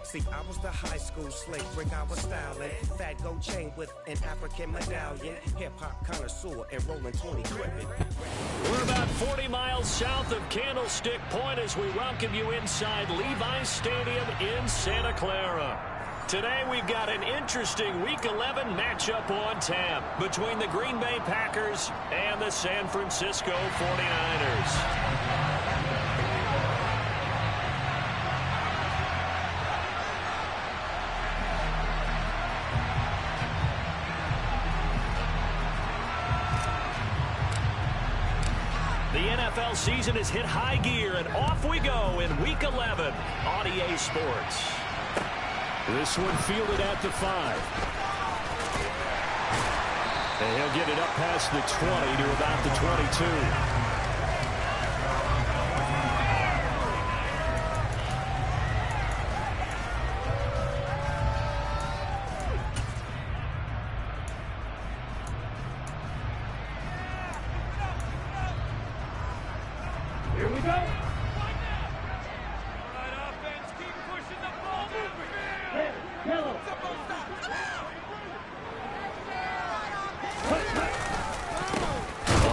See, I was the high school slick, brick I was styling. Fat gold chain with an African medallion. Hip-hop connoisseur and rolling 20 crippin'. We're about 40 miles south of Candlestick Point as we welcome you inside Levi's Stadium in Santa Clara. Today we've got an interesting Week 11 matchup on tap between the Green Bay Packers and the San Francisco 49ers. The NFL season has hit high gear, and off we go in Week 11 on EA Sports. This one fielded at the 5. And he'll get it up past the 20 to about the 22. Here we go.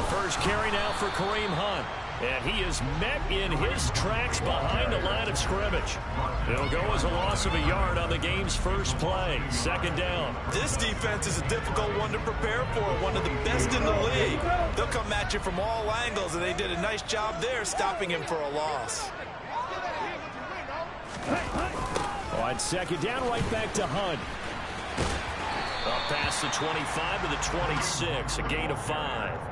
First carry now for Kareem Hunt. And he is met in his tracks behind the line of scrimmage. It'll go as a loss of a yard on the game's first play. Second down. This defense is a difficult one to prepare for, one of the best in the league. They'll come at you from all angles, and they did a nice job there stopping him for a loss. On second down, right back to Hunt. Up past the 25 to the 26, a gain of 5.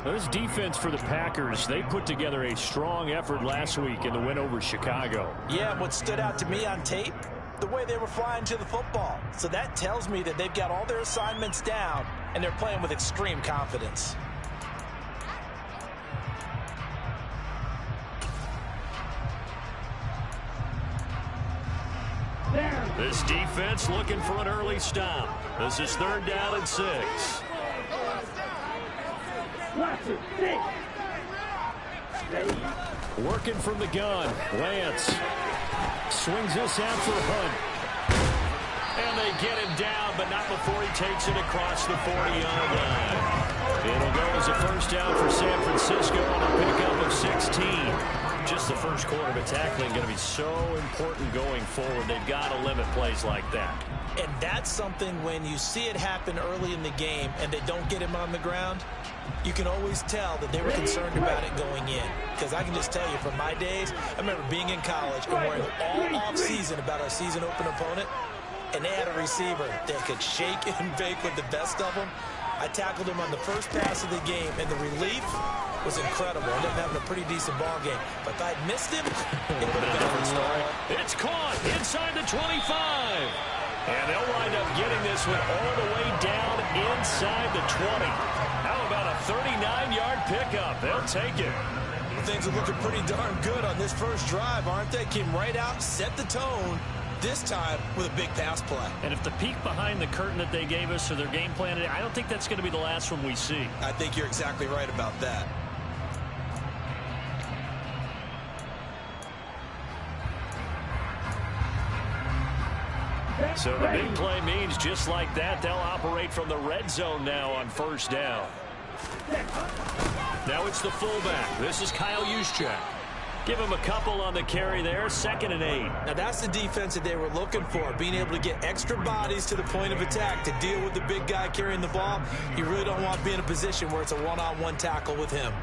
This defense for the Packers, they put together a strong effort last week in the win over Chicago. Yeah, what stood out to me on tape, the way they were flying to the football. So that tells me that they've got all their assignments down, and they're playing with extreme confidence. This defense looking for an early stop. This is third down and 6. Working from the gun. Lance swings this out for Hunt. And they get him down, but not before he takes it across the 40-yard line. It'll go as a first down for San Francisco on a pickup of 16. Just the first quarter of tackling going to be so important going forward. They've got to limit plays like that. And that's something when you see it happen early in the game and they don't get him on the ground, you can always tell that they were concerned about it going in. Because I can just tell you from my days, I remember being in college and worrying all off-season about our season open opponent, and they had a receiver that could shake and bake with the best of them. I tackled him on the first pass of the game, and the relief was incredible. I ended up having a pretty decent ball game. But if I'd missed him, it would have been a different story. It's caught inside the 25. And they'll wind up getting this one all the way down inside the 20. How about a 39-yard pickup? They'll take it. Things are looking pretty darn good on this first drive, aren't they? Came right out, set the tone, this time with a big pass play. And if the peek behind the curtain that they gave us or their game plan, I don't think that's going to be the last one we see. I think you're exactly right about that. So the big play means just like that, they'll operate from the red zone now on first down. Now it's the fullback. This is Kyle Juszczyk. Give him a couple on the carry there, 2nd and 8. Now that's the defense that they were looking for, being able to get extra bodies to the point of attack to deal with the big guy carrying the ball. You really don't want to be in a position where it's a one-on-one tackle with him.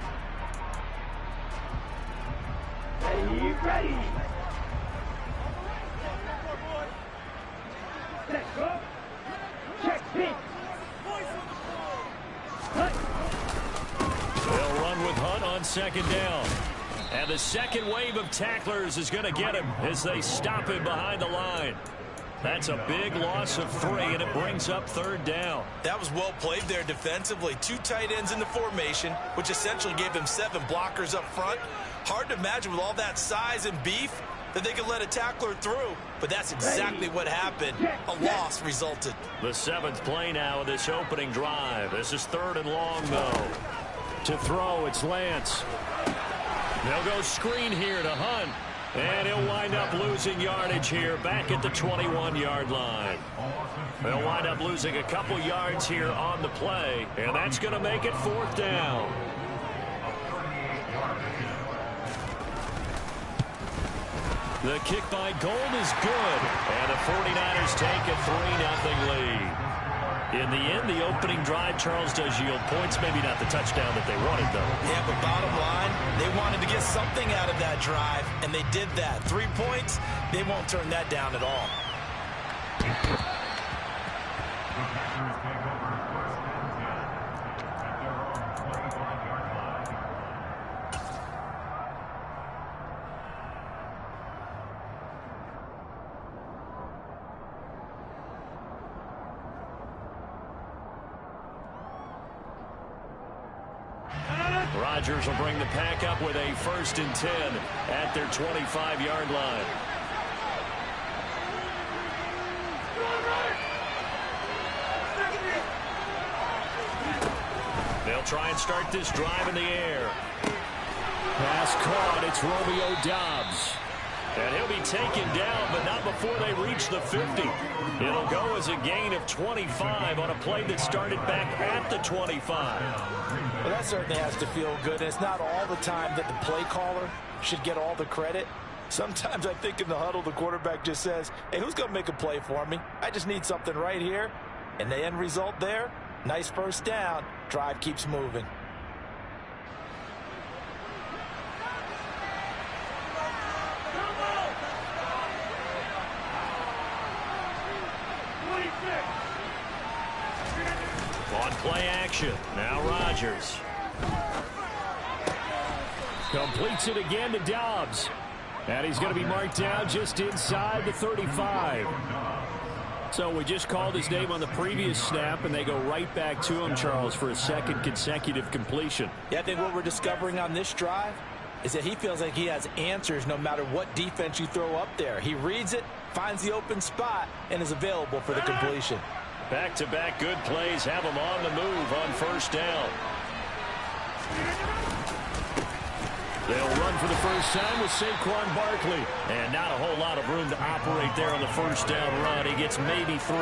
Ready. They'll run with Hunt on 2nd down. And the second wave of tacklers is going to get him as they stop him behind the line. That's a big loss of 3, and it brings up 3rd down. That was well played there defensively. 2 tight ends in the formation, which essentially gave them 7 blockers up front. Hard to imagine with all that size and beef that they could let a tackler through, but that's exactly what happened. A loss resulted. The 7th play now of this opening drive. This is 3rd and long, though. To throw, it's Lance. They'll go screen here to Hunt. And he'll wind up losing yardage here back at the 21-yard line. They'll wind up losing a couple yards here on the play, and that's going to make it 4th down. The kick by Gold is good, and the 49ers take a 3-0 lead. In the end, the opening drive, Charles, does yield points. Maybe not the touchdown that they wanted, though. Yeah, but bottom line, they wanted to get something out of that drive, and they did that. 3 points, they won't turn that down at all. Rodgers will bring the pack up with a 1st and 10 at their 25-yard line. They'll try and start this drive in the air. Pass caught. It's Romeo Doubs. And he'll be taken down, but not before they reach the 50. It'll go as a gain of 25 on a play that started back at the 25. Well, that certainly has to feel good. And it's not all the time that the play caller should get all the credit. Sometimes I think in the huddle, the quarterback just says, hey, who's going to make a play for me? I just need something right here. And the end result there, nice 1st down. Drive keeps moving. On play action. Now Rodgers. Completes it again to Doubs. And he's going to be marked down just inside the 35. So we just called his name on the previous snap, and they go right back to him, Charles, for a 2nd consecutive completion. Yeah, I think what we're discovering on this drive is that he feels like he has answers no matter what defense you throw up there. He reads it, finds the open spot, and is available for the completion. Back-to-back good plays have him on the move on 1st down. They'll run for the first time with Saquon Barkley. And not a whole lot of room to operate there on the 1st down run. He gets maybe 3.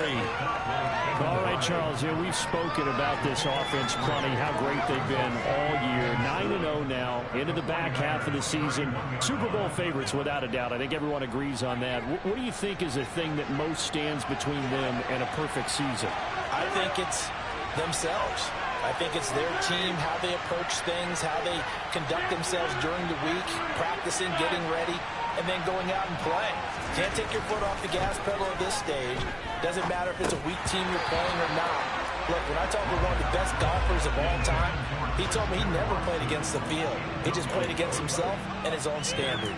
All right, Charles, we've spoken about this offense plenty, how great they've been all year. 9-0 now, into the back half of the season. Super Bowl favorites, without a doubt. I think everyone agrees on that. What do you think is the thing that most stands between them and a perfect season? I think it's themselves. I think it's their team, how they approach things, how they conduct themselves during the week, practicing, getting ready, and then going out and playing. Can't take your foot off the gas pedal at this stage. Doesn't matter if it's a weak team you're playing or not. Look, when I talk with one of the best golfers of all time, he told me he never played against the field. He just played against himself and his own standard.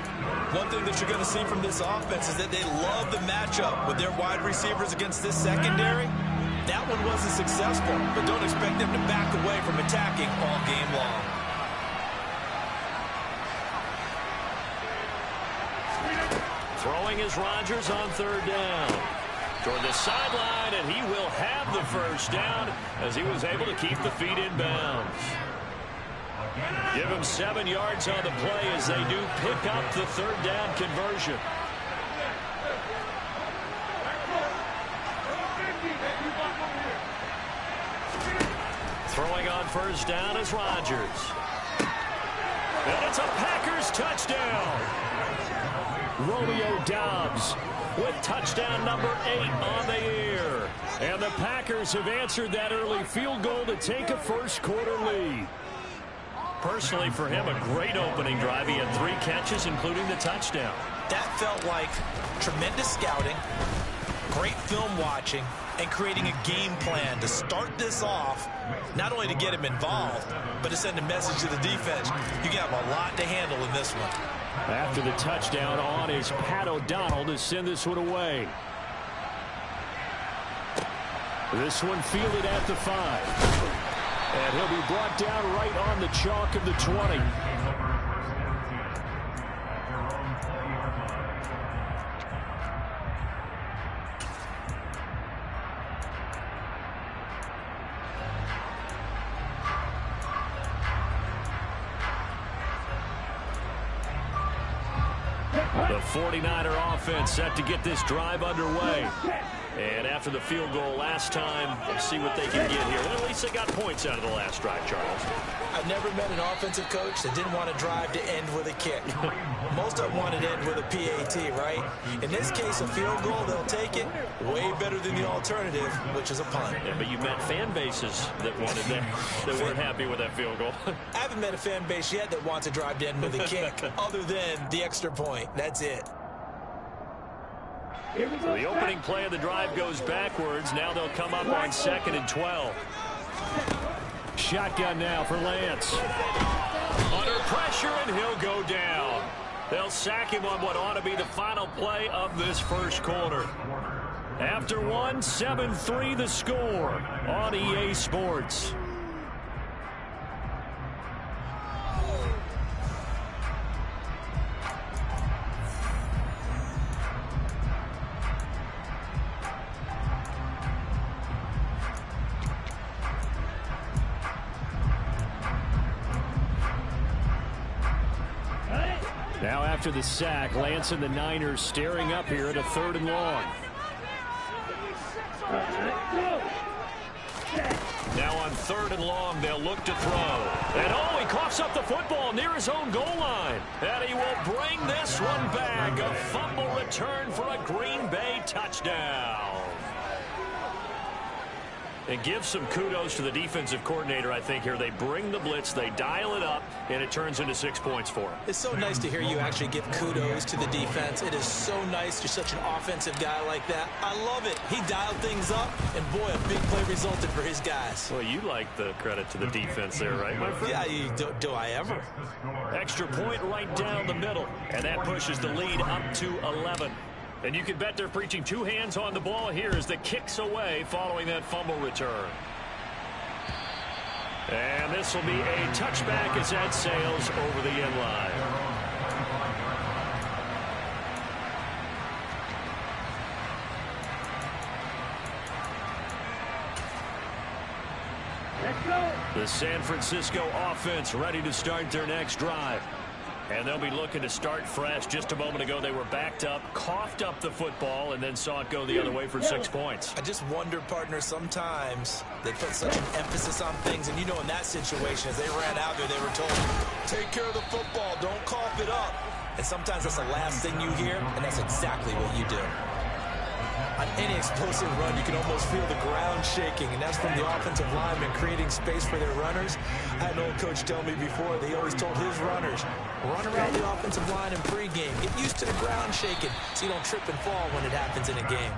One thing that you're going to see from this offense is that they love the matchup with their wide receivers against this secondary. That one wasn't successful, but don't expect them to back away from attacking all game long. Throwing is Rodgers on 3rd down. Toward the sideline, and he will have the 1st down as he was able to keep the feet in bounds. Give him 7 yards on the play as they do pick up the 3rd down conversion. Throwing on 1st down is Rodgers. And it's a Packers touchdown. Romeo Doubs with touchdown number 8 on the year. And the Packers have answered that early field goal to take a 1st quarter lead. Personally, for him, a great opening drive. He had 3 catches, including the touchdown. That felt like tremendous scouting, great film watching, and creating a game plan to start this off, not only to get him involved, but to send a message to the defense. You have a lot to handle in this one. After the touchdown on is Pat O'Donnell to send this one away. This one fielded at the 5. And he'll be brought down right on the chalk of the 20. The 49er offense set to get this drive underway. And after the field goal last time, we'll see what they can get here. And at least they got points out of the last drive, Charles. I've never met an offensive coach that didn't want to drive to end with a kick. Most of them wanted to end with a PAT, right? In this case, a field goal, they'll take it. Way better than the alternative, which is a punt. Yeah, but you met fan bases that wanted that weren't happy with that field goal. I haven't met a fan base yet that wants to drive to end with a kick, other than the extra point. That's it. So the opening play of the drive goes backwards. Now they'll come up on 2nd and 12. Shotgun now for Lance. Under pressure, and he'll go down. They'll sack him on what ought to be the final play of this first quarter. After one, 7-3 the score on EA Sports. Now after the sack, Lance and the Niners staring up here at a 3rd and long. Now on 3rd and long, they'll look to throw. And oh, he coughs up the football near his own goal line. And he will bring this one back. A fumble return for a Green Bay touchdown. And give some kudos to the defensive coordinator, I think, here. They bring the blitz, they dial it up, and it turns into 6 points for him. It's so nice to hear you actually give kudos to the defense. It is so nice. You're such an offensive guy like that. I love it. He dialed things up, and boy, a big play resulted for his guys. Well, you like the credit to the defense there, right, my friend? Yeah, do I ever? Extra point right down the middle, and that pushes the lead up to 11. And you can bet they're preaching two hands on the ball here as the kick's away following that fumble return. And this will be a touchback as that sails over the end line. The San Francisco offense ready to start their next drive. And they'll be looking to start fresh. Just a moment ago, they were backed up, coughed up the football, and then saw it go the other way for 6 points. I just wonder, partner, sometimes they put such an emphasis on things. And, you know, in that situation, as they ran out there, they were told, take care of the football, don't cough it up. And sometimes that's the last thing you hear, and that's exactly what you do. On any explosive run, you can almost feel the ground shaking, and that's from the offensive linemen creating space for their runners. I had an old coach tell me before, they always told his runners, run around the offensive line in pregame. Get used to the ground shaking so you don't trip and fall when it happens in a game.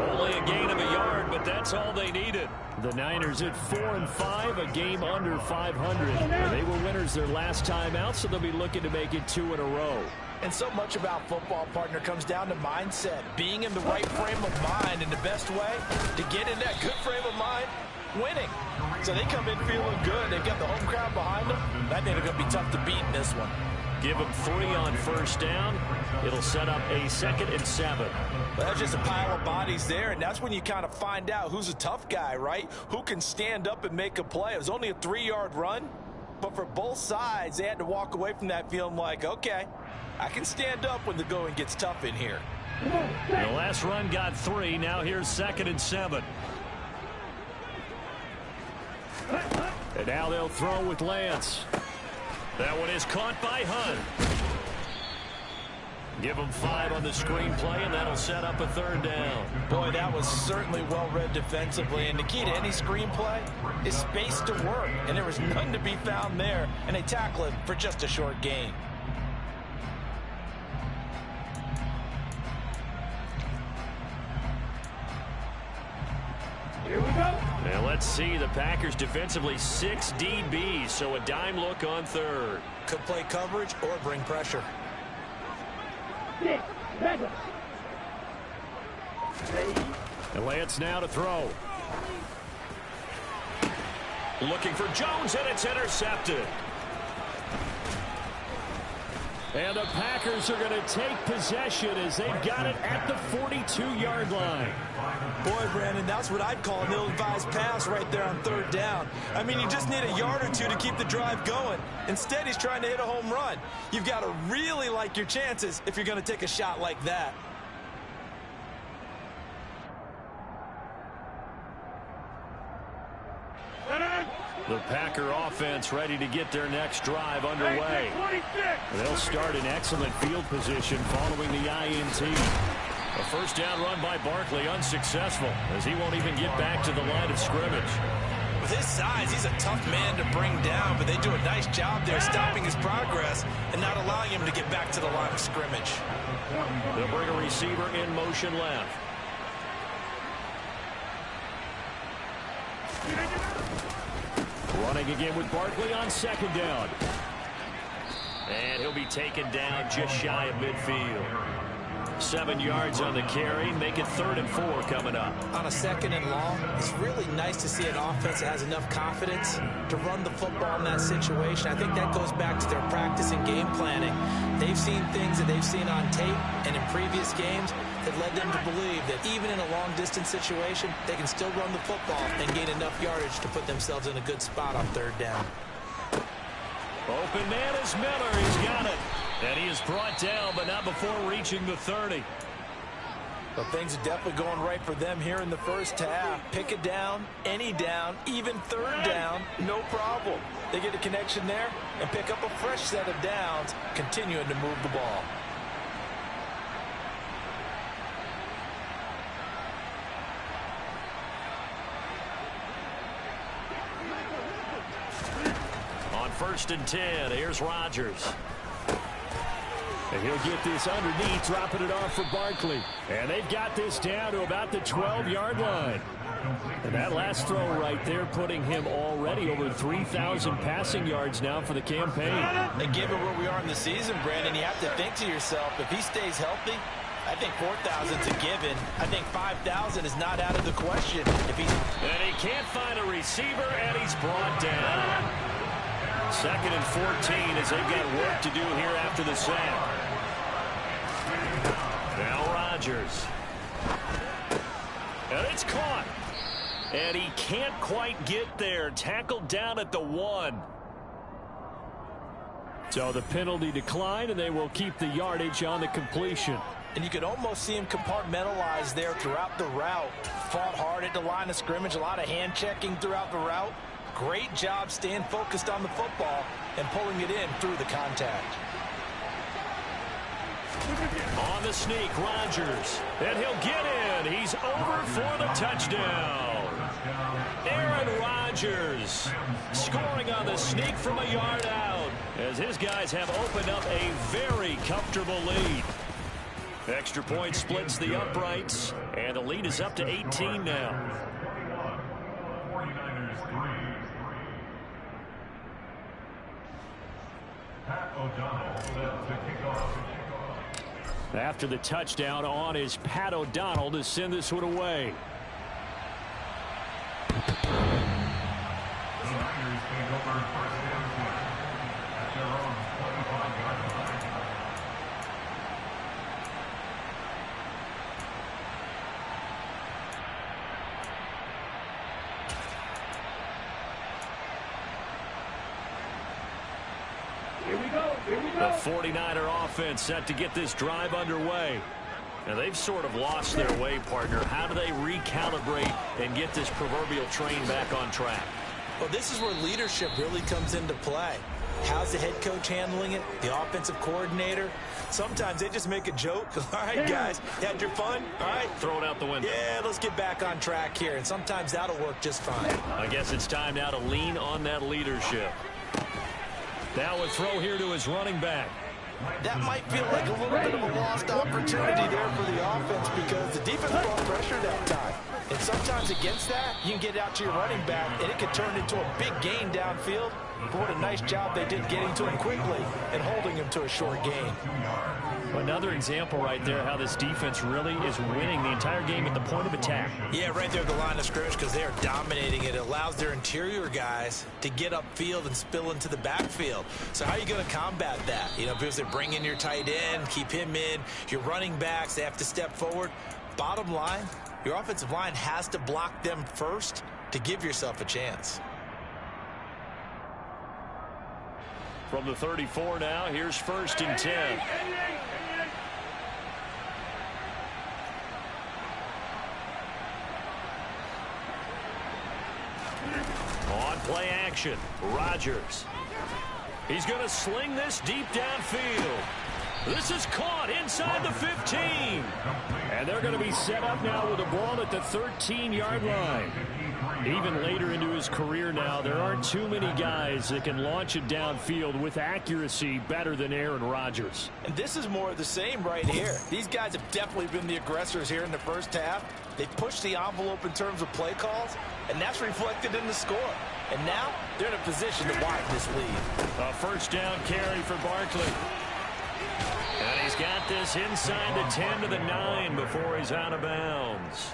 Only a gain of a yard, but that's all they needed. The Niners at 4-5, a game under 500. They were winners their last time out, so they'll be looking to make it 2 in a row. And so much about football, partner, comes down to mindset. Being in the right frame of mind, and the best way to get in that good frame of mind, winning. So they come in feeling good. They've got the home crowd behind them. I think they're going to be tough to beat in this one. Give them 3 on first down. It'll set up a 2nd and 7. Well, that's just a pile of bodies there, and that's when you kind of find out who's a tough guy, right? Who can stand up and make a play. It was only a 3-yard run, but for both sides, they had to walk away from that feeling like, okay, I can stand up when the going gets tough in here. The last run got 3. Now here's 2nd and 7. And now they'll throw with Lance. That one is caught by Hunt. Give them 5 on the screenplay, and that'll set up a 3rd down. Boy, that was certainly well-read defensively, and the key to any screenplay is space to work, and there was none to be found there, and they tackle it for just a short gain. Here we go. And let's see, the Packers defensively 6 DBs, so a dime look on 3rd. Could play coverage or bring pressure. And Lance now to throw. Looking for Jones, and it's intercepted. And the Packers are going to take possession as they've got it at the 42-yard line. Boy, Brandon, that's what I'd call an ill-advised pass right there on third down. I mean, you just need a yard or two to keep the drive going. Instead, he's trying to hit a home run. You've got to really like your chances if you're going to take a shot like that. The Packer offense ready to get their next drive underway. They'll start in excellent field position following the INT. A first down run by Barkley unsuccessful as he won't even get back to the line of scrimmage. With his size, he's a tough man to bring down, but they do a nice job there stopping his progress and not allowing him to get back to the line of scrimmage. They'll bring a receiver in motion left. Running again with Barkley on second down. And he'll be taken down just shy of midfield. 7 yards on the carry. Make it 3rd and 4 coming up. On a 2nd and long, it's really nice to see an offense that has enough confidence to run the football in that situation. I think that goes back to their practice and game planning. They've seen things that they've seen on tape and in previous games that led them to believe that even in a long-distance situation, they can still run the football and gain enough yardage to put themselves in a good spot on 3rd down. Open man is Miller. He's got it. And he is brought down, but not before reaching the 30. But things are definitely going right for them here in the first half. Pick it down, any down, even 3rd down, no problem. They get a connection there and pick up a fresh set of downs, continuing to move the ball. On 1st and 10, here's Rodgers. And he'll get this underneath, dropping it off for Barkley. And they've got this down to about the 12-yard line. And that last throw right there putting him already over 3,000 passing yards now for the campaign. And given where we are in the season, Brandon, you have to think to yourself, if he stays healthy, I think 4,000 is a given. I think 5,000 is not out of the question. And he can't find a receiver, and he's brought down. 2nd and 14 as they've got work to do here after the sack. Now Rodgers. And it's caught. And he can't quite get there. Tackled down at the 1. So the penalty declined, and they will keep the yardage on the completion. And you could almost see him compartmentalize there throughout the route. Fought hard at the line of scrimmage, a lot of hand checking throughout the route. Great job staying focused on the football and pulling it in through the contact. On the sneak, Rodgers. And he'll get in. He's over for the touchdown. Aaron Rodgers scoring on the sneak from a yard out as his guys have opened up a very comfortable lead. Extra point splits the uprights, and the lead is up to 18 now. After the touchdown, on is Pat O'Donnell to send this one away. The 49er offense set to get this drive underway. Now they've sort of lost their way, partner. How do they recalibrate and get this proverbial train back on track? Well, this is where leadership really comes into play. How's the head coach handling it? The offensive coordinator? Sometimes they just make a joke. All right, guys, you had your fun? All right. Throw it out the window. Yeah, let's get back on track here. And sometimes that'll work just fine. I guess it's time now to lean on that leadership. Now a throw here to his running back. That might feel like a little bit of a lost opportunity there for the offense because the defense brought pressure that time. And sometimes against that, you can get it out to your running back, and it could turn into a big gain downfield. But what a nice job they did getting to him quickly and holding him to a short gain. Another example right there how this defense really is winning the entire game at the point of attack. Yeah, right there at the line of scrimmage because they are dominating it. It allows their interior guys to get upfield and spill into the backfield. So how are you going to combat that? You know, because they bring in your tight end, keep him in. Your running backs, they have to step forward. Bottom line, your offensive line has to block them first to give yourself a chance. From the 34 now, here's 1st and 10. On play action, Rodgers. He's going to sling this deep downfield. This is caught inside the 15. And they're going to be set up now with a ball at the 13-yard line. Even later into his career now, there aren't too many guys that can launch it downfield with accuracy better than Aaron Rodgers. And this is more of the same right here. These guys have definitely been the aggressors here in the first half. They pushed the envelope in terms of play calls, and that's reflected in the score. And now they're in a position to widen this lead. A 1st down carry for Barkley. And he's got this inside the 10 to the 9 before he's out of bounds.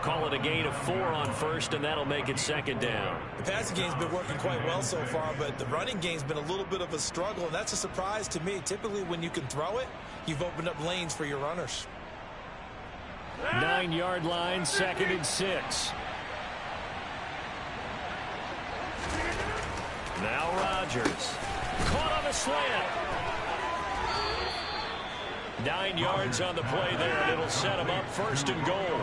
Call it a gain of 4 on 1st, and that'll make it 2nd down. The passing game's been working quite well so far, but the running game's been a little bit of a struggle, and that's a surprise to me. Typically, when you can throw it, you've opened up lanes for your runners. 9-yard line, 2nd and 6. Now Rodgers. Caught on a slant. 9 yards on the play there, and it'll set him up 1st and goal.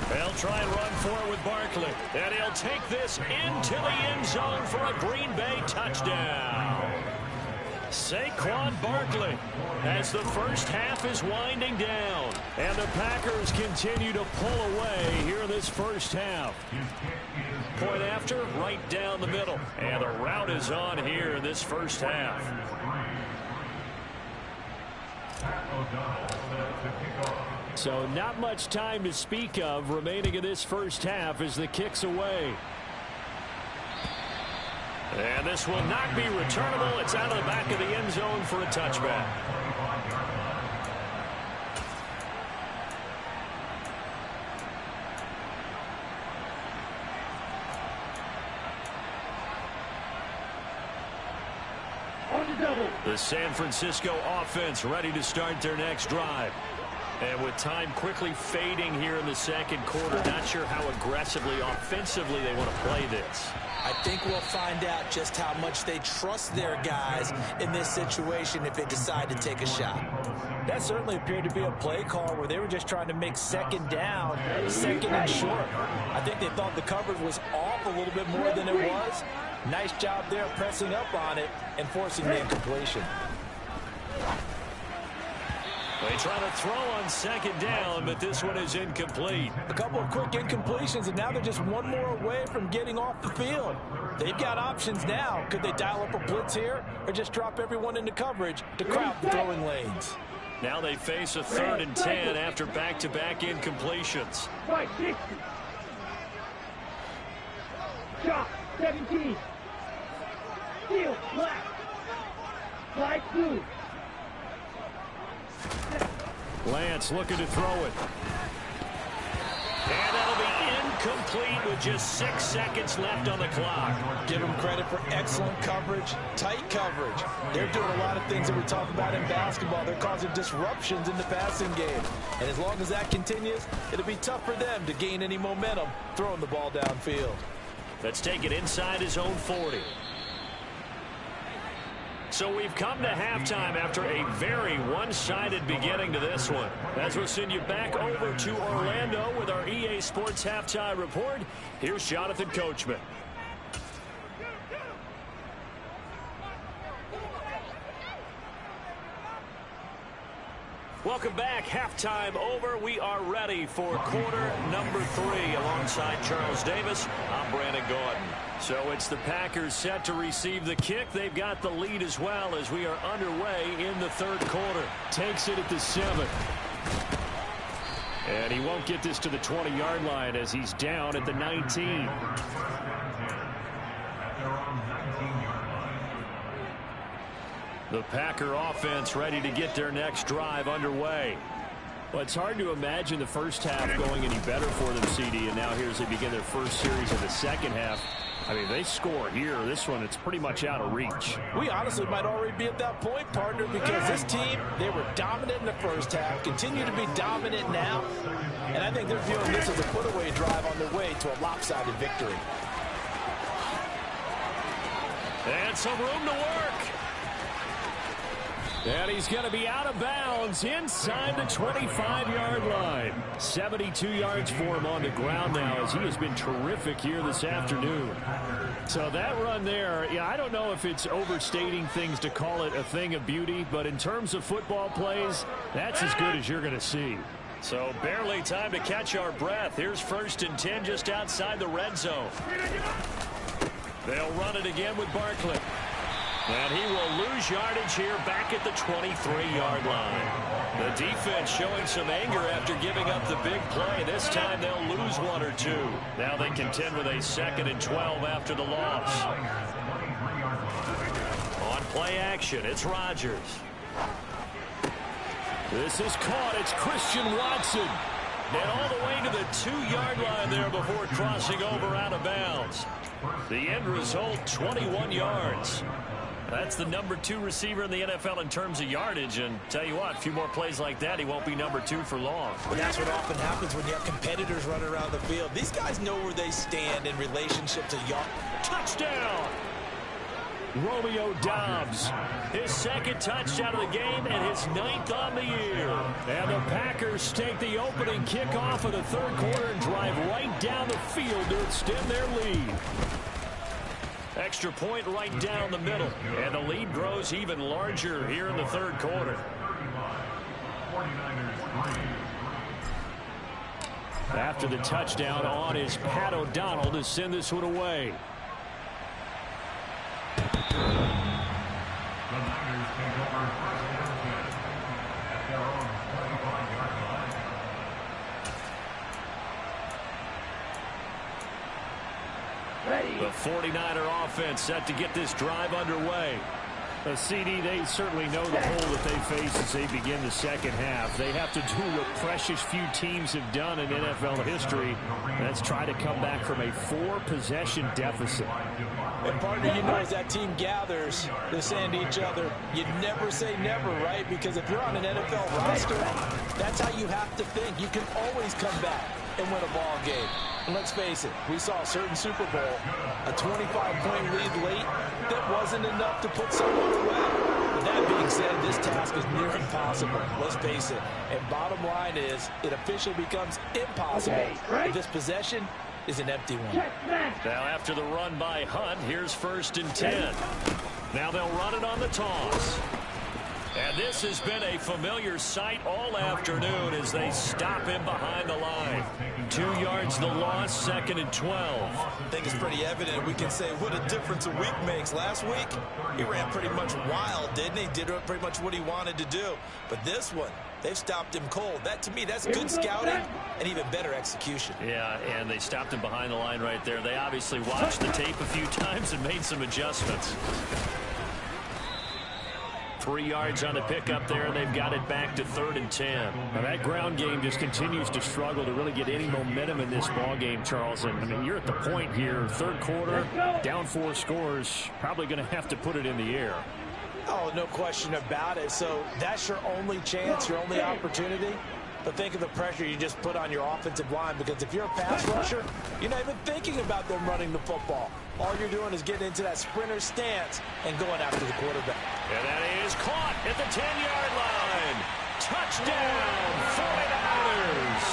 They'll try and run for it with Barkley. And he'll take this into the end zone for a Green Bay touchdown. Saquon Barkley as the first half is winding down. And the Packers continue to pull away here in this first half. Point after, right down the middle. And the route is on here in this first half. So not much time to speak of remaining in this first half as the kick's away. And this will not be returnable. It's out of the back of the end zone for a touchback. The San Francisco offense ready to start their next drive. And with time quickly fading here in the 2nd quarter, not sure how aggressively, offensively they want to play this. I think we'll find out just how much they trust their guys in this situation if they decide to take a shot. That certainly appeared to be a play call where they were just trying to make 2nd down, 2nd and short. I think they thought the coverage was off a little bit more than it was. Nice job there pressing up on it and forcing the incompletion. They try to throw on 2nd down, but this one is incomplete. A couple of quick incompletions, and now they're just one more away from getting off the field. They've got options now. Could they dial up a blitz here or just drop everyone into coverage to crowd the throwing lanes? Now they face a 3rd and 10 after back-to-back incompletions. Right, 60. Shot, 17. Steal, black. Light blue. Lance looking to throw it. And that'll be incomplete with just 6 seconds left on the clock. Give them credit for excellent coverage, tight coverage. They're doing a lot of things that we talk about in basketball. They're causing disruptions in the passing game. And as long as that continues, it'll be tough for them to gain any momentum throwing the ball downfield. Let's take it inside his own 40. So we've come to halftime after a very one-sided beginning to this one. As we'll send you back over to Orlando with our EA Sports Halftime Report, here's Jonathan Coachman. Welcome back. Halftime over. We are ready for quarter number 3. Alongside Charles Davis, I'm Brandon Gordon. So it's the Packers set to receive the kick. They've got the lead as well as we are underway in the 3rd quarter. Takes it at the 7. And he won't get this to the 20-yard line as he's down at the 19. The Packer offense ready to get their next drive underway. Well, it's hard to imagine the first half going any better for them, CD, and now here as they begin their first series of the second half. I mean, they score here. This one, it's pretty much out of reach. We honestly might already be at that point, partner, because this team, they were dominant in the first half, continue to be dominant now, and I think they're viewing this as a put-away drive on their way to a lopsided victory. And some room to work. And he's going to be out of bounds inside the 25-yard line. 72 yards for him on the ground now as he has been terrific here this afternoon. So that run there, yeah, I don't know if it's overstating things to call it a thing of beauty, but in terms of football plays, that's as good as you're going to see. So barely time to catch our breath. Here's 1st and 10 just outside the red zone. They'll run it again with Barkley. And he will lose yardage here back at the 23-yard line. The defense showing some anger after giving up the big play. This time they'll lose 1 or 2. Now they contend with a 2nd and 12 after the loss. On play action, it's Rodgers. This is caught. It's Christian Watson. And all the way to the 2-yard line there before crossing over out of bounds. The end result, 21 yards. That's the number 2 receiver in the NFL in terms of yardage. And tell you what, a few more plays like that, he won't be number 2 for long. But that's what often happens when you have competitors running around the field. These guys know where they stand in relationship to yard. Touchdown! Romeo Doubs, his 2nd touchdown of the game and his 9th on the year. And the Packers take the opening kickoff of the 3rd quarter and drive right down the field to extend their lead. Extra point right down the middle. And the lead grows even larger here in the 3rd quarter. After the touchdown on is Pat O'Donnell to send this one away. The Niners take over 1st and 10 at their own 25-yard line. The 49er offense set to get this drive underway. CD, they certainly know the hole that they face as they begin the second half. They have to do what precious few teams have done in NFL history. That's try to come back from a 4-possession deficit. And partner, you know, as that team gathers, they're saying to each other, you never say never, right? Because if you're on an NFL roster, that's how you have to think. You can always come back and win a ball game. And let's face it, we saw a certain Super Bowl, a 25-point lead late, that wasn't enough to put someone away. With that being said, this task is near impossible. Let's face it. And bottom line is, it officially becomes impossible. If this possession is an empty one. Now after the run by Hunt, here's 1st and 10. Now they'll run it on the toss. And this has been a familiar sight all afternoon as they stop him behind the line. 2 yards the loss, 2nd and 12. I think it's pretty evident. We can say what a difference a week makes. Last week, he ran pretty much wild, didn't he? Did pretty much what he wanted to do. But this one, they've stopped him cold. That, to me, that's good scouting and even better execution. Yeah, and they stopped him behind the line right there. They obviously watched the tape a few times and made some adjustments. 3 yards on the pickup there. They've got it back to 3rd and 10. Now that ground game just continues to struggle to really get any momentum in this ball game, Charles. And I mean, you're at the point here, 3rd quarter, down 4 scores, probably going to have to put it in the air. Oh, no question about it. So that's your only chance, your only opportunity. But think of the pressure you just put on your offensive line, because if you're a pass rusher, you're not even thinking about them running the football. All you're doing is getting into that sprinter stance and going after the quarterback. And that is caught at the 10-yard line. Touchdown, 49ers.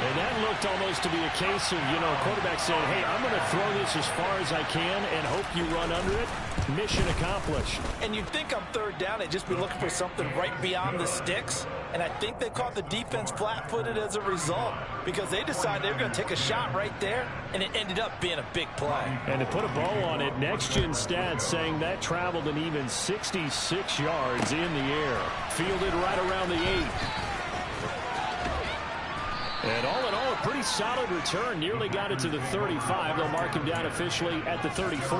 And that looked almost to be a case of, you know, quarterback saying, hey, I'm going to throw this as far as I can and hope you run under it. Mission accomplished. And you'd think on 3rd down, they'd just be looking for something right beyond the sticks. And I think they caught the defense flat-footed as a result, because they decided they were going to take a shot right there, and it ended up being a big play. And to put a bow on it, next-gen stats saying that traveled an even 66 yards in the air. Fielded right around the 8. And all in all, a pretty solid return. Nearly got it to the 35. They'll mark him down officially at the 34.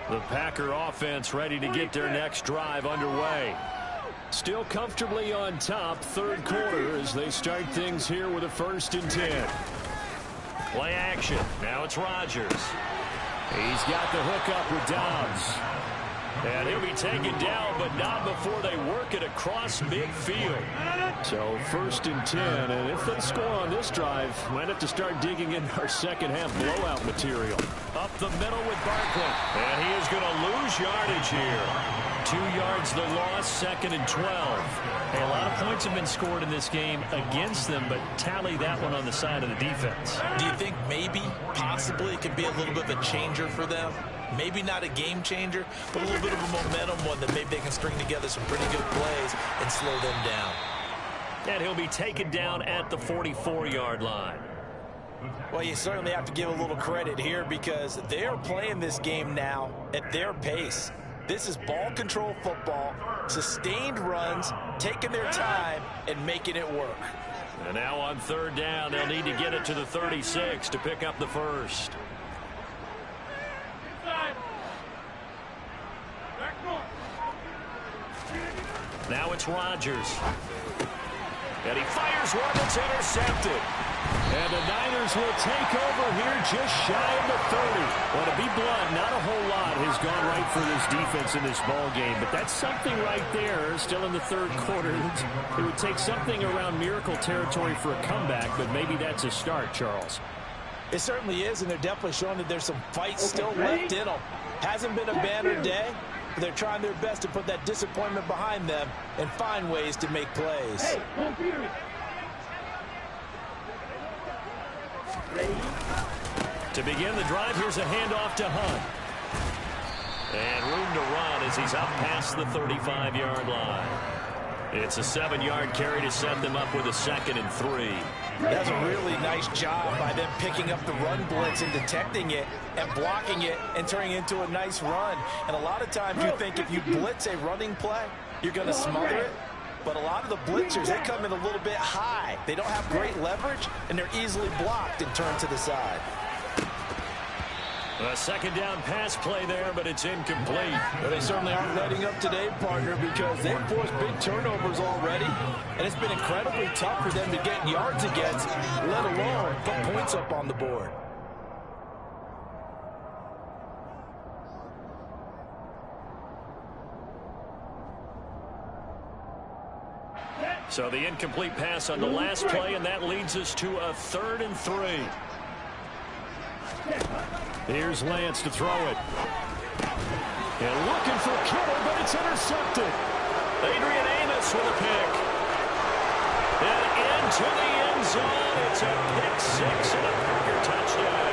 The Packer offense ready to get their next drive underway. Still comfortably on top, third quarter, as they start things here with a 1st and 10. Play action. Now it's Rodgers. He's got the hook up with Dobbs. And he'll be taken down, but not before they work it across midfield. So 1st and 10, and if they score on this drive, might have to start digging in our second half blowout material. Up the middle with Barkley. And he is going to lose yardage here. 2 yards the loss, 2nd and 12. Hey, a lot of points have been scored in this game against them, but tally that one on the side of the defense. Do you think maybe, possibly, it could be a little bit of a changer for them? Maybe not a game changer, but a little bit of a momentum one that maybe they can string together some pretty good plays and slow them down. And he'll be taken down at the 44-yard line. Well, you certainly have to give a little credit here because they're playing this game now at their pace. This is ball control football, sustained runs, taking their time, and making it work. And now on 3rd down, they'll need to get it to the 36 to pick up the 1st. Now it's Rodgers. And he fires one that's intercepted. And the Niners will take over here just shy of the 30. Well, to be blunt, not a whole lot has gone right for this defense in this ball game. But that's something right there, still in the 3rd quarter. It would take something around miracle territory for a comeback, but maybe that's a start, Charles. It certainly is, and they're definitely showing that there's some fight still left in them. Hasn't been a banner day. They're trying their best to put that disappointment behind them and find ways to make plays. Hey, to begin the drive, here's a handoff to Hunt. And room to run as he's up past the 35-yard line. It's a 7-yard carry to set them up with a 2nd and 3. That's a really nice job by them picking up the run blitz and detecting it and blocking it and turning it into a nice run. And a lot of times you think if you blitz a running play, you're going to smother it. But a lot of the blitzers, they come in a little bit high. They don't have great leverage, and they're easily blocked and turned to the side. A 2nd down pass play there, but it's incomplete. But they certainly aren't letting up today, partner, because they've forced big turnovers already. And it's been incredibly tough for them to get yards against, let alone put points up on the board. So the incomplete pass on the last play, and that leads us to a 3rd and 3. Here's Lance to throw it. And looking for Kittle, but it's intercepted. Adrian Amos with a pick. And into the end zone. It's a pick 6 and a Packer touchdown.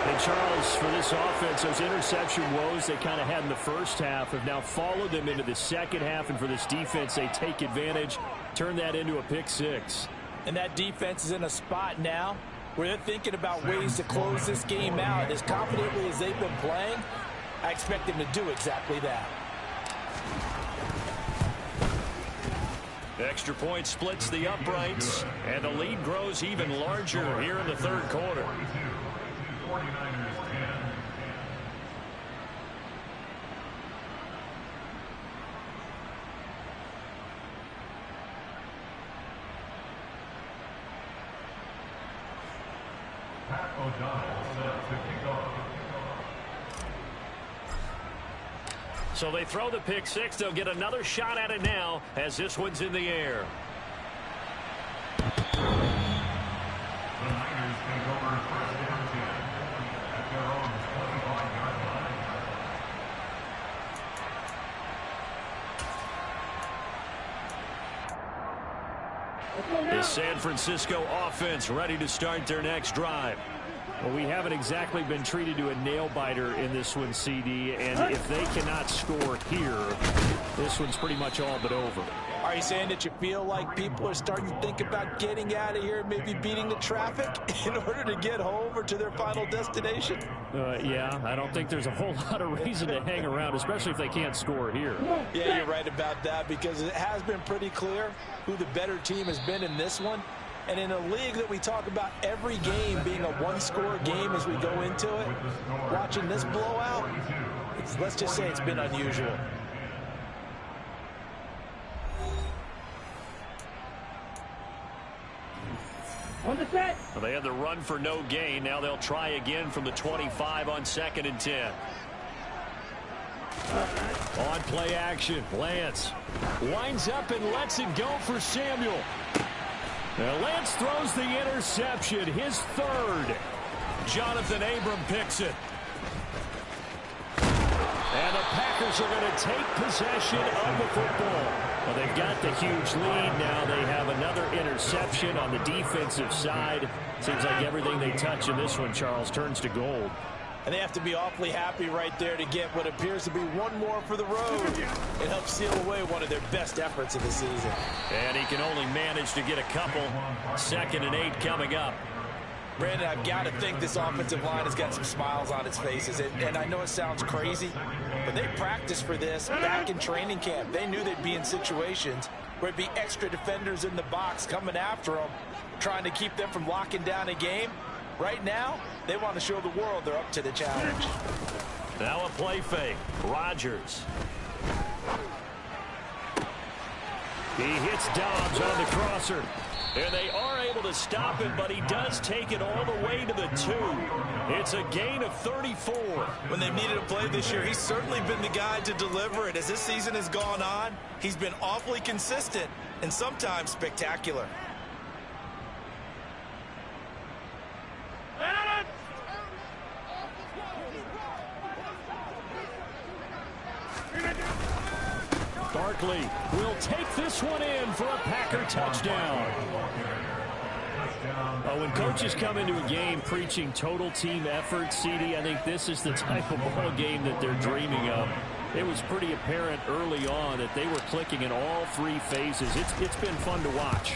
And Charles, for this offense, those interception woes they kind of had in the first half have now followed them into the second half. And for this defense, they take advantage, turn that into a pick 6. And that defense is in a spot now where they're thinking about ways to close this game out. As confidently as they've been playing, I expect them to do exactly that. Extra point splits the uprights, and the lead grows even larger here in the 3rd quarter. 49ers 10. Pat O'Donnell set to kick off. So they throw the pick 6. They'll get another shot at it now as this one's in the air. The Niners take over 1st and 10 at their own 25-yard line. The San Francisco offense ready to start their next drive. Well, we haven't exactly been treated to a nail-biter in this one, CD, and if they cannot score here, this one's pretty much all but over. All Are you saying that you feel like people are starting to think about getting out of here, maybe beating the traffic in order to get home or to their final destination? Yeah, I don't think there's a whole lot of reason to hang around, especially if they can't score here. Yeah, you're right about that, because it has been pretty clear who the better team has been in this one. And in a league that we talk about every game being a one-score game as we go into it, watching this blowout, let's just say it's been unusual. On the set. Well, they had the run for no gain. Now they'll try again from the 25 on 2nd and 10. On play action, Lance winds up and lets it go for Samuel. Now Lance throws the interception, his 3rd. Jonathan Abram picks it. And the Packers are going to take possession of the football. Well, they've got the huge lead. Now they have another interception on the defensive side. Seems like everything they touch in this one, Charles, turns to gold. And they have to be awfully happy right there to get what appears to be one more for the road. It helps seal away one of their best efforts of the season. And he can only manage to get a couple. 2nd and 8 coming up. Brandon, I've got to think this offensive line has got some smiles on its faces. And I know it sounds crazy, but they practiced for this back in training camp. They knew they'd be in situations where it'd be extra defenders in the box coming after them, trying to keep them from locking down a game. Right now, they want to show the world they're up to the challenge. Now a play fake. Rodgers. He hits Dobbs on the crosser. And they are able to stop him, but he does take it all the way to the 2. It's a gain of 34. When they've needed a play this year, he's certainly been the guy to deliver it. As this season has gone on, he's been awfully consistent and sometimes spectacular. Barkley will take this one in for a Packer touchdown. When coaches come into a game preaching total team effort, CD, I think this is the type of ball game that they're dreaming of. It was pretty apparent early on that they were clicking in all 3 phases. It's been fun to watch.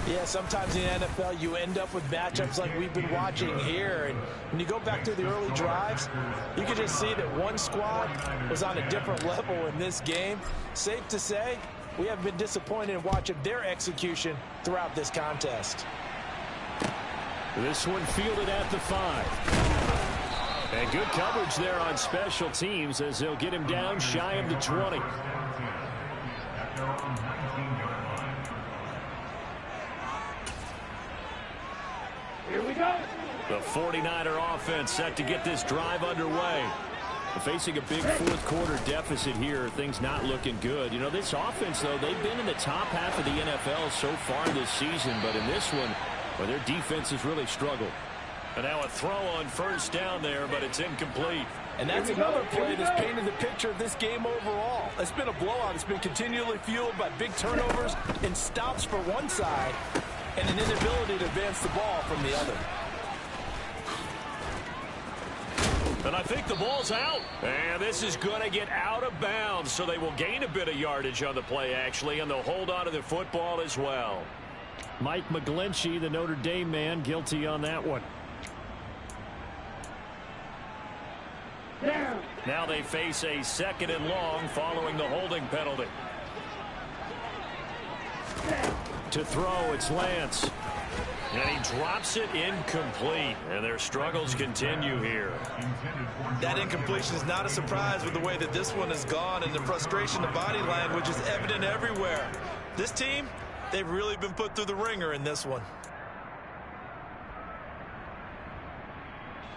Yeah, sometimes in the NFL you end up with matchups like we've been watching here. And when you go back to the early drives, you can just see that one squad was on a different level in this game. Safe to say, we haven't been disappointed in watching their execution throughout this contest. This one fielded at the 5. And good coverage there on special teams as they'll get him down shy of the 20. Here we go. The 49er offense set to get this drive underway. Facing a big fourth-quarter deficit here, things not looking good. You know, this offense, though, they've been in the top half of the NFL so far this season, but in this one, well, their defense has really struggled. And now a throw on 1st down there, but it's incomplete. And that's another play that's painted the picture of this game overall. It's been a blowout. It's been continually fueled by big turnovers and stops for one side and an inability to advance the ball from the other. And I think the ball's out. And this is going to get out of bounds, so they will gain a bit of yardage on the play, actually, and they'll hold on to the football as well. Mike McGlinchey, the Notre Dame man, guilty on that one. Down. Now they face a 2nd and long following the holding penalty. To throw, it's Lance. And he drops it incomplete. And their struggles continue here. That incompletion is not a surprise with the way that this one has gone, and the frustration, the body language is evident everywhere. This team, they've really been put through the ringer in this one.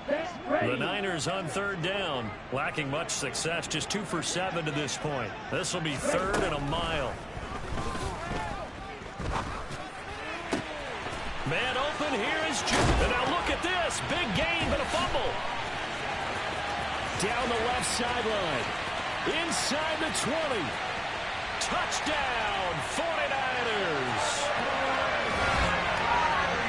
The Niners on 3rd down, lacking much success, just 2 for 7 to this point. This will be 3rd and a mile. Man open, here is Jude. And now look at this, big gain, but a fumble. Down the left sideline, inside the 20. Touchdown, 49ers.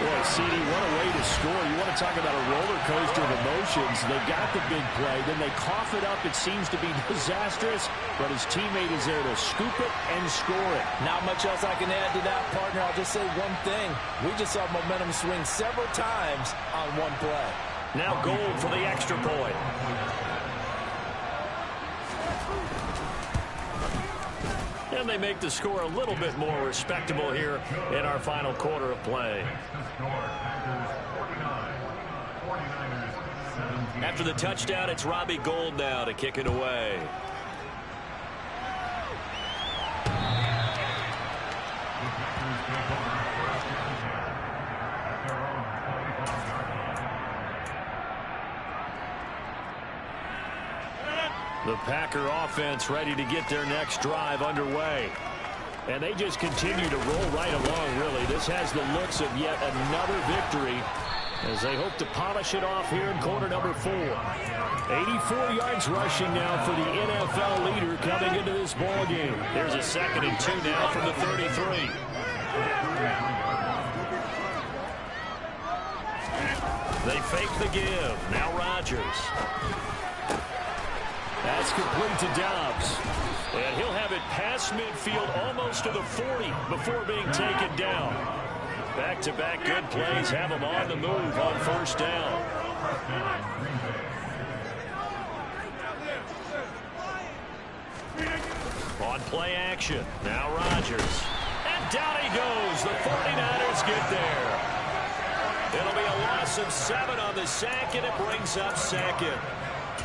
Boy, CD, what a way to score. You want to talk about a roller coaster of emotions. They got the big play, then they cough it up. It seems to be disastrous, but his teammate is there to scoop it and score it. Not much else I can add to that, partner. I'll just say one thing. We just saw momentum swing several times on one play. Now Gold for the extra point. And they make the score a little bit more respectable here in our final quarter of play. After the touchdown, it's Robbie Gould now to kick it away. The Packer offense ready to get their next drive underway. And they just continue to roll right along, really. This has the looks of yet another victory as they hope to polish it off here in quarter number 4. 84 yards rushing now for the NFL leader coming into this ball game. Here's a 2nd and 2 now from the 33. They fake the give. Now Rodgers. That's complete to Dobbs. And he'll have it past midfield almost to the 40 before being taken down. Back-to-back good plays have him on the move on first down. On play action. Now Rodgers. And down he goes. The 49ers get there. It'll be a loss of 7 on the sack, and it brings up 2nd.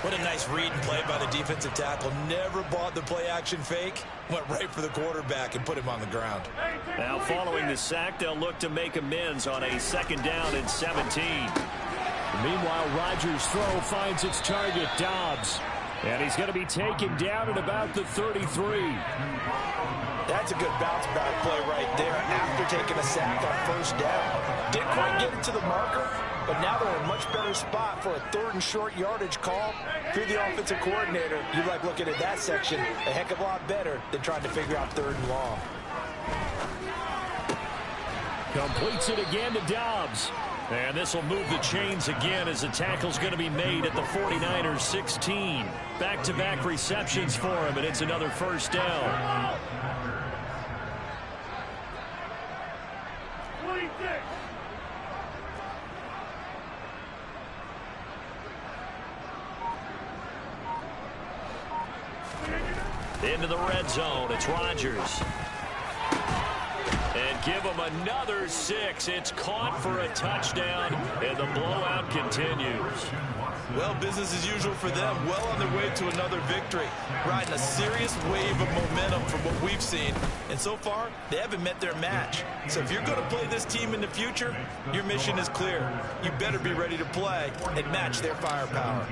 What a nice read and play by the defensive tackle. Never bought the play action fake. Went right for the quarterback and put him on the ground. Now following the sack, they'll look to make amends on a 2nd down and 17. Meanwhile, Rodgers' throw finds its target, Dobbs. And he's going to be taken down at about the 33. That's a good bounce-back play right there after taking a sack on first down. Didn't quite get it to the marker, but now they're in a much better spot for a 3rd and short yardage call. If you're the offensive coordinator, you like looking at that section a heck of a lot better than trying to figure out 3rd and long. Completes it again to Dobbs. And this will move the chains again as the tackle's going to be made at the 49ers 16. Back-to-back receptions for him, and it's another first down. 26. Into the red zone, it's Rodgers. And give him another 6. It's caught for a touchdown, and the blowout continues. Well, business as usual for them. Well on their way to another victory. Riding a serious wave of momentum from what we've seen. And so far, they haven't met their match. So if you're going to play this team in the future, your mission is clear. You better be ready to play and match their firepower.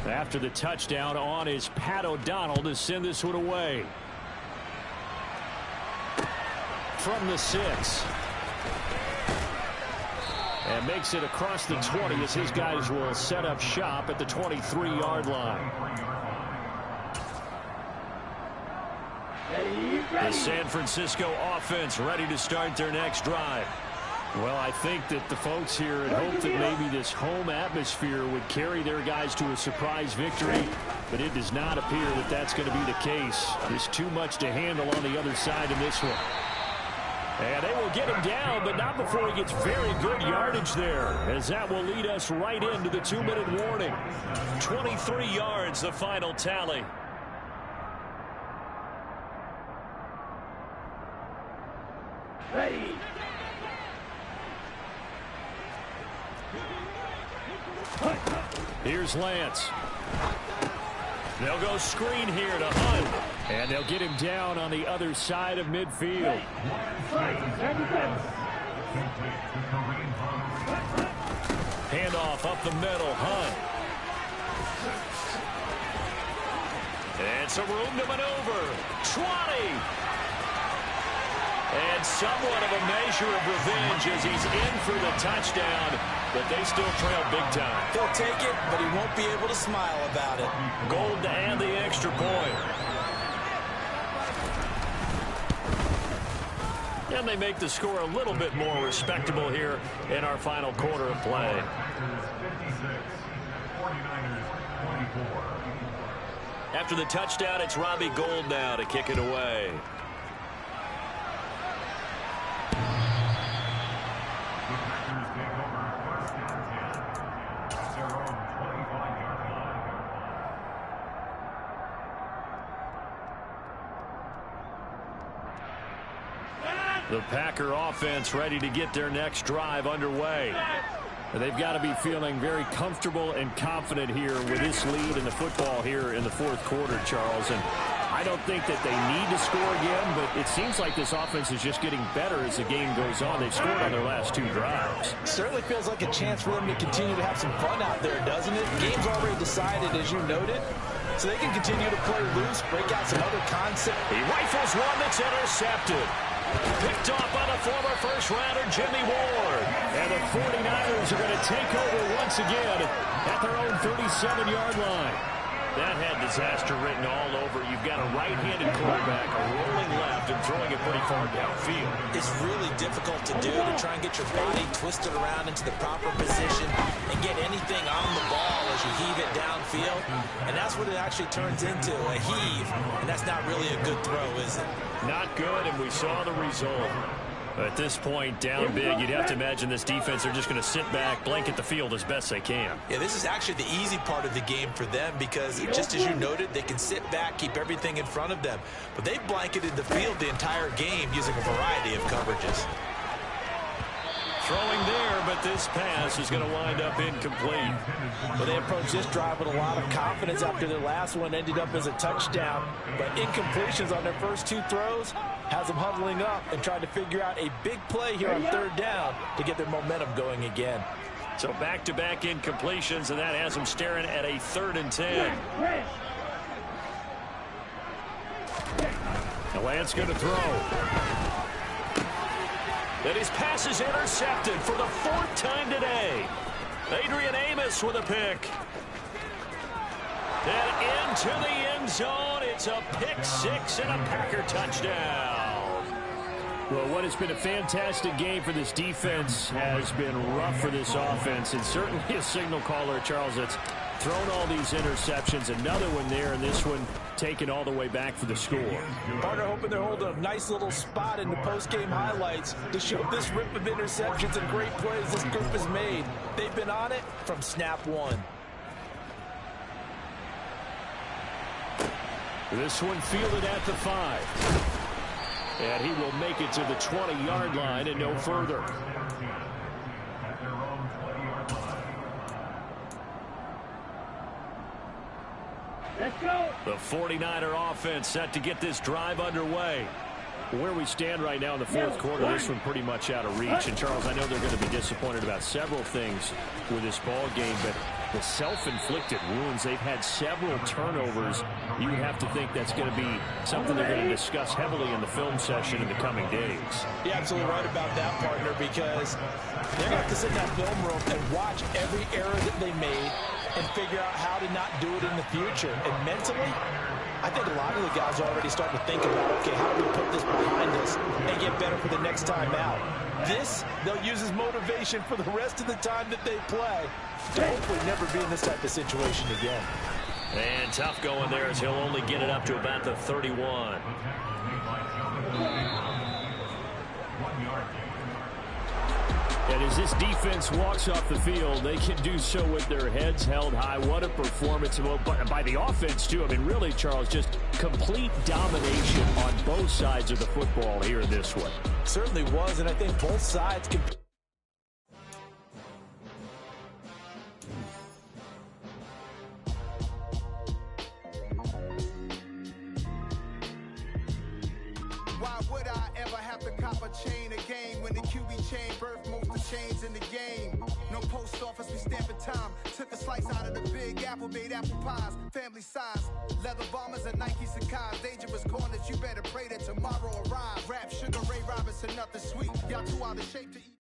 After the touchdown, on is Pat O'Donnell to send this one away. From the 6. And makes it across the 20 as his guys will set up shop at the 23-yard line. The San Francisco offense ready to start their next drive. Well, I think that the folks here had hoped that maybe this home atmosphere would carry their guys to a surprise victory, but it does not appear that that's going to be the case. There's too much to handle on the other side in this one. And they will get him down, but not before he gets very good yardage there, as that will lead us right into the 2-minute warning. 23 yards, the final tally. Ready. Here's Lance. They'll go screen here to Hunt. And they'll get him down on the other side of midfield. Handoff up the middle, Hunt. And some room to maneuver. 20. And somewhat of a measure of revenge as he's in for the touchdown, but they still trail big time. He'll take it, but he won't be able to smile about it. Gold to add the extra point. And they make the score a little bit more respectable here in our final quarter of play. After the touchdown, it's Robbie Gould now to kick it away. The Packer offense ready to get their next drive underway. They've got to be feeling very comfortable and confident here with this lead in the football here in the fourth quarter, Charles. And I don't think that they need to score again, but it seems like this offense is just getting better as the game goes on. They've scored on their last 2 drives. Certainly feels like a chance for them to continue to have some fun out there, doesn't it? Game's already decided, as you noted. So they can continue to play loose, break out some other concepts. He rifles one that's intercepted. Picked off by the former first-rounder Jimmy Ward. And the 49ers are going to take over once again at their own 37-yard line. That had disaster written all over. You've got a right-handed quarterback, a rolling left, and throwing it pretty far downfield. It's really difficult to do, to try and get your body twisted around into the proper position and get anything on the ball as you heave it downfield. And that's what it actually turns into, a heave. And that's not really a good throw, is it? Not good, and we saw the result. At this point, down big, you'd have to imagine this defense are just going to sit back, blanket the field as best they can. Yeah, this is actually the easy part of the game for them because, just as you noted, they can sit back, keep everything in front of them. But they've blanketed the field the entire game using a variety of coverages. Throwing there, but this pass is going to wind up incomplete. Well, they approached this drive with a lot of confidence after their last one ended up as a touchdown. But incompletions on their first 2 throws has them huddling up and trying to figure out a big play here on 3rd down to get their momentum going again. So back-to-back incompletions, and that has them staring at a 3rd and 10. The Lance going to throw. And his pass is intercepted for the 4th time today. Adrian Amos with a pick. And into the end zone. It's a pick 6 and a Packer touchdown. Well, what has been a fantastic game for this defense has been rough for this offense. And certainly a signal caller, Charles, that's thrown all these interceptions. Another one there, and this one taken all the way back for the score. Partner hoping they're holding a nice little spot in the post-game highlights to show this rip of interceptions and great plays this group has made. They've been on it from snap 1. This one fielded at the 5. And he will make it to the 20-yard line and no further. Let's go. The 49er offense set to get this drive underway. Where we stand right now in the fourth quarter, this one pretty much out of reach. And, Charles, I know they're going to be disappointed about several things with this ball game, but the self-inflicted wounds, they've had several turnovers. You would have to think that's going to be something they're going to discuss heavily in the film session in the coming days. You're absolutely right about that, partner, because they're going to have to sit in that film room and watch every error that they made and figure out how to not do it in the future. And mentally, I think a lot of the guys are already starting to think about, okay, how do we put this behind us and get better for the next time out? This, they'll use as motivation for the rest of the time that they play to hopefully never be in this type of situation again. And tough going there as he'll only get it up to about the 31. And as this defense walks off the field, they can do so with their heads held high. What a performance by the offense, too. I mean, really, Charles, just complete domination on both sides of the football here in this one. Certainly was, and I think both sides can... Why would I ever have to cop a chain again when the QB chain birthed most of chains in the game? No post office, we stamping time. Took a slice out of the big apple, made apple pies, family size. Leather bombers and Nike Sacai's. Dangerous corners, you better pray that tomorrow arrives. Rap, Sugar Ray Robinson, nothing sweet. Y'all too out of shape to eat.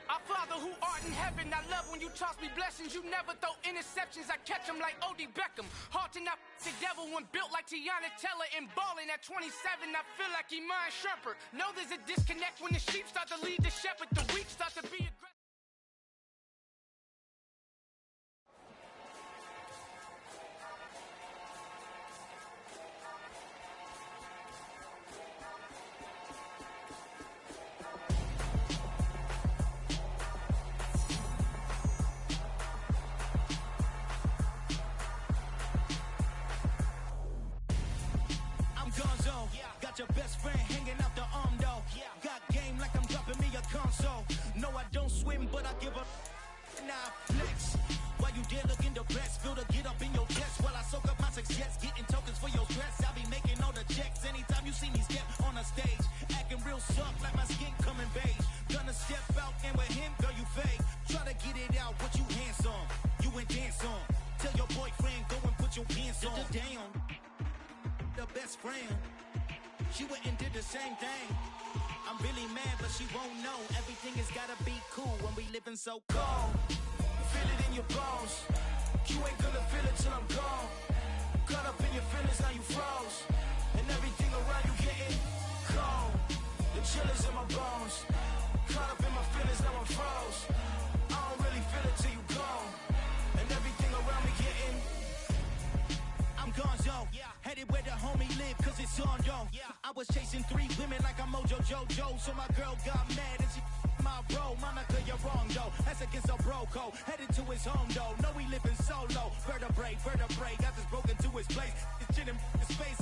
Our Father who in heaven. I love when you toss me blessings. You never throw interceptions. I catch them like O.D. Beckham. Hard to not the devil when built like Tiana Teller and balling at 27. I feel like Iman Shumpert. Know there's a disconnect when the sheep start to lead the shepherd. The weak start to be aggressive. Got your best friend hanging out the arm though. Got game like I'm dropping me a console. No, I don't swim, but I give a now flex. While you there looking the best, feel the get up in your chest while I soak up my success, getting tokens for your stress. I'll be making all the checks anytime you see me step on a stage, acting real soft like my skin coming beige. Gonna step out and with him, girl, you fake. Try to get it out, what you handsome, you ain't dance on. Tell your boyfriend go and put your pants on. Down, the best friend. She went and did the same thing. I'm really mad, but she won't know. Everything has gotta be cool when we living so cold. Feel it in your bones. You ain't gonna feel it till I'm gone. Caught up in your feelings, now you froze. And everything around you getting cold. The chill is in my bones. Caught up in my feelings, now I'm froze. I don't really feel it till you gone. And everything around me getting I'm gonzo, headed where the homie live, cause it's on though. I was chasing 3 women like I'm Mojo Jojo, so my girl got mad and she my bro. Monica, you're wrong though, that's against a bro code. Headed to his home though, no, we living solo. Vertebrae, got this broken to his place. It's chin in his face.